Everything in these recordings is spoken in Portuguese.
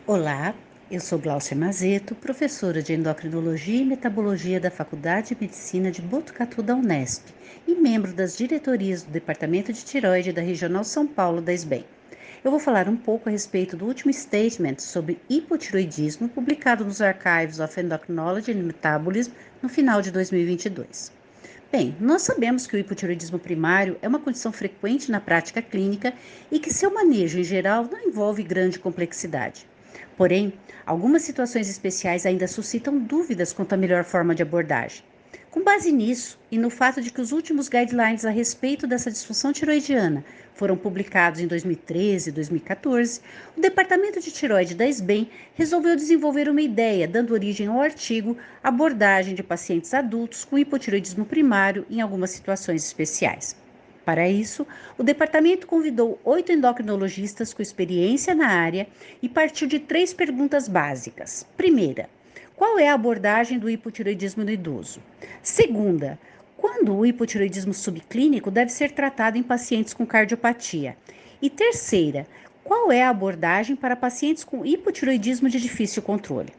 Olá, eu sou Gláucia Mazeto, professora de Endocrinologia e Metabologia da Faculdade de Medicina de Botucatu da Unesp e membro das diretorias do Departamento de Tireoide da Regional São Paulo da SBEM. Eu vou falar um pouco a respeito do último statement sobre hipotireoidismo publicado nos Archives of Endocrinology and Metabolism no final de 2022. Bem, nós sabemos que o hipotireoidismo primário é uma condição frequente na prática clínica e que seu manejo, em geral, não envolve grande complexidade. Porém, algumas situações especiais ainda suscitam dúvidas quanto à melhor forma de abordagem. Com base nisso e no fato de que os últimos guidelines a respeito dessa disfunção tiroidiana foram publicados em 2013 e 2014, o Departamento de Tireoide da SBEM resolveu desenvolver uma ideia, dando origem ao artigo Abordagem de pacientes adultos com hipotireoidismo primário em algumas situações especiais. Para isso, o departamento convidou 8 endocrinologistas com experiência na área e partiu de 3 perguntas básicas. Primeira, qual é a abordagem do hipotireoidismo no idoso? Segunda, quando o hipotireoidismo subclínico deve ser tratado em pacientes com cardiopatia? E terceira, qual é a abordagem para pacientes com hipotireoidismo de difícil controle?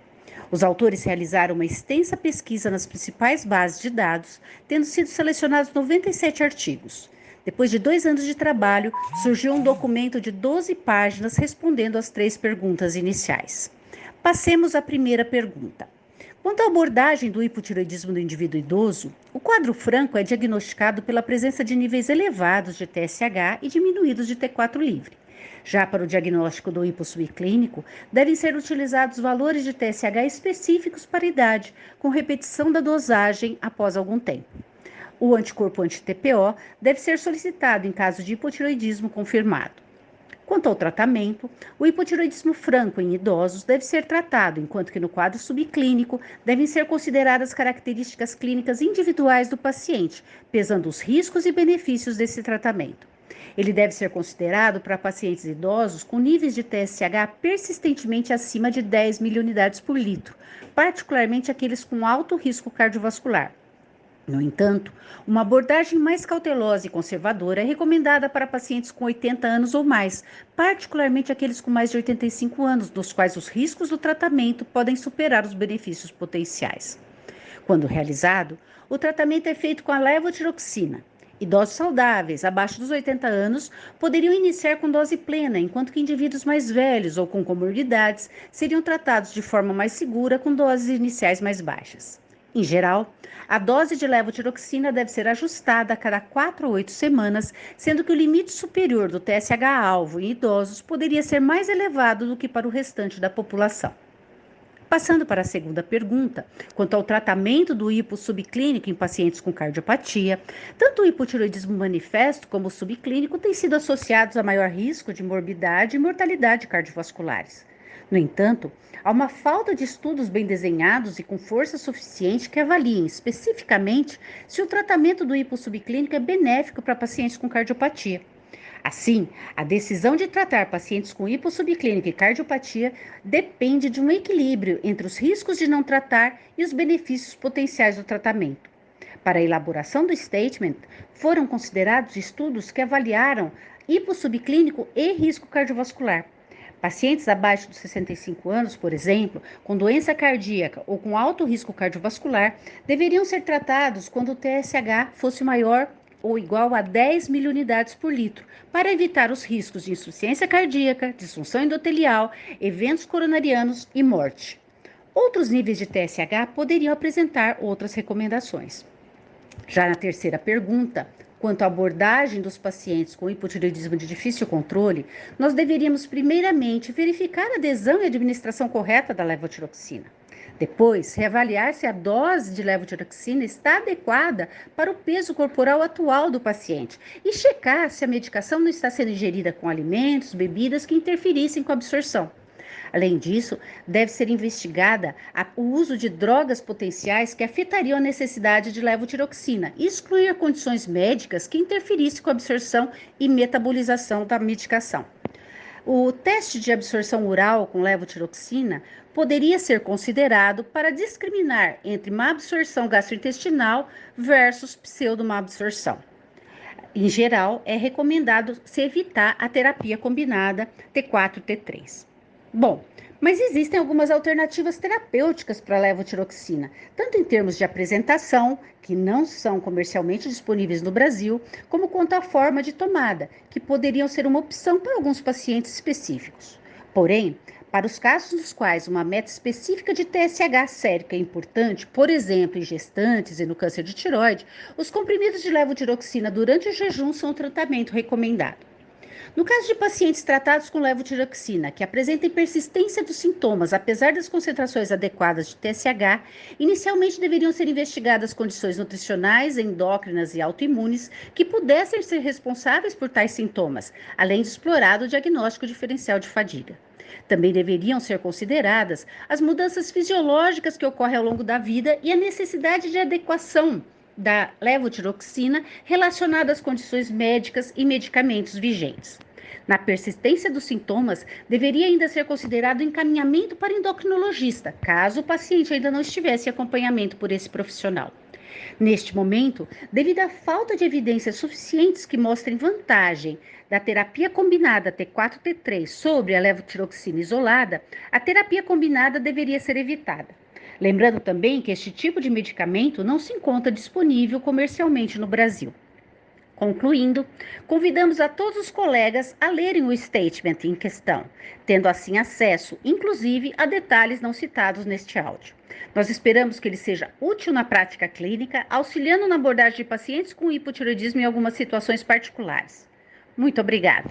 Os autores realizaram uma extensa pesquisa nas principais bases de dados, tendo sido selecionados 97 artigos. Depois de 2 anos de trabalho, surgiu um documento de 12 páginas respondendo às 3 perguntas iniciais. Passemos à primeira pergunta. Quanto à abordagem do hipotireoidismo do indivíduo idoso, o quadro franco é diagnosticado pela presença de níveis elevados de TSH e diminuídos de T4 livre. Já para o diagnóstico do hipossubclínico, devem ser utilizados valores de TSH específicos para a idade, com repetição da dosagem após algum tempo. O anticorpo anti-TPO deve ser solicitado em caso de hipotireoidismo confirmado. Quanto ao tratamento, o hipotireoidismo franco em idosos deve ser tratado, enquanto que no quadro subclínico devem ser consideradas características clínicas individuais do paciente, pesando os riscos e benefícios desse tratamento. Ele deve ser considerado para pacientes idosos com níveis de TSH persistentemente acima de 10 milunidades por litro, particularmente aqueles com alto risco cardiovascular. No entanto, uma abordagem mais cautelosa e conservadora é recomendada para pacientes com 80 anos ou mais, particularmente aqueles com mais de 85 anos, nos quais os riscos do tratamento podem superar os benefícios potenciais. Quando realizado, o tratamento é feito com a levotiroxina. Idosos saudáveis, abaixo dos 80 anos, poderiam iniciar com dose plena, enquanto que indivíduos mais velhos ou com comorbidades seriam tratados de forma mais segura com doses iniciais mais baixas. Em geral, a dose de levotiroxina deve ser ajustada a cada 4 a 8 semanas, sendo que o limite superior do TSH-alvo em idosos poderia ser mais elevado do que para o restante da população. Passando para a segunda pergunta, quanto ao tratamento do hipo subclínico em pacientes com cardiopatia, tanto o hipotireoidismo manifesto como o subclínico têm sido associados a maior risco de morbidade e mortalidade cardiovasculares. No entanto, há uma falta de estudos bem desenhados e com força suficiente que avaliem especificamente se o tratamento do hipo subclínico é benéfico para pacientes com cardiopatia. Assim, a decisão de tratar pacientes com hipossubclínica e cardiopatia depende de um equilíbrio entre os riscos de não tratar e os benefícios potenciais do tratamento. Para a elaboração do statement, foram considerados estudos que avaliaram hipossubclínico e risco cardiovascular. Pacientes abaixo dos 65 anos, por exemplo, com doença cardíaca ou com alto risco cardiovascular, deveriam ser tratados quando o TSH fosse maior ou igual a 10 mil unidades por litro, para evitar os riscos de insuficiência cardíaca, disfunção endotelial, eventos coronarianos e morte. Outros níveis de TSH poderiam apresentar outras recomendações. Já na terceira pergunta, quanto à abordagem dos pacientes com hipotireoidismo de difícil controle, nós deveríamos primeiramente verificar a adesão e administração correta da levotiroxina. Depois, reavaliar se a dose de levotiroxina está adequada para o peso corporal atual do paciente e checar se a medicação não está sendo ingerida com alimentos, bebidas que interferissem com a absorção. Além disso, deve ser investigada o uso de drogas potenciais que afetariam a necessidade de levotiroxina e excluir condições médicas que interferissem com a absorção e metabolização da medicação. O teste de absorção oral com levotiroxina poderia ser considerado para discriminar entre má absorção gastrointestinal versus pseudomá absorção. Em geral, é recomendado se evitar a terapia combinada T4-T3. Bom, Mas existem algumas alternativas terapêuticas para a levotiroxina, tanto em termos de apresentação, que não são comercialmente disponíveis no Brasil, como quanto à forma de tomada, que poderiam ser uma opção para alguns pacientes específicos. Porém, para os casos nos quais uma meta específica de TSH sérica é importante, por exemplo, em gestantes e no câncer de tireoide, os comprimidos de levotiroxina durante o jejum são o tratamento recomendado. No caso de pacientes tratados com levotiroxina que apresentem persistência dos sintomas, apesar das concentrações adequadas de TSH, inicialmente deveriam ser investigadas condições nutricionais, endócrinas e autoimunes que pudessem ser responsáveis por tais sintomas, além de explorar o diagnóstico diferencial de fadiga. Também deveriam ser consideradas as mudanças fisiológicas que ocorrem ao longo da vida e a necessidade de adequação da levotiroxina relacionada às condições médicas e medicamentos vigentes. Na persistência dos sintomas, deveria ainda ser considerado encaminhamento para endocrinologista, caso o paciente ainda não estivesse em acompanhamento por esse profissional. Neste momento, devido à falta de evidências suficientes que mostrem vantagem da terapia combinada T4-T3 sobre a levotiroxina isolada, a terapia combinada deveria ser evitada. Lembrando também que este tipo de medicamento não se encontra disponível comercialmente no Brasil. Concluindo, convidamos a todos os colegas a lerem o statement em questão, tendo assim acesso, inclusive, a detalhes não citados neste áudio. Nós esperamos que ele seja útil na prática clínica, auxiliando na abordagem de pacientes com hipotireoidismo em algumas situações particulares. Muito obrigada!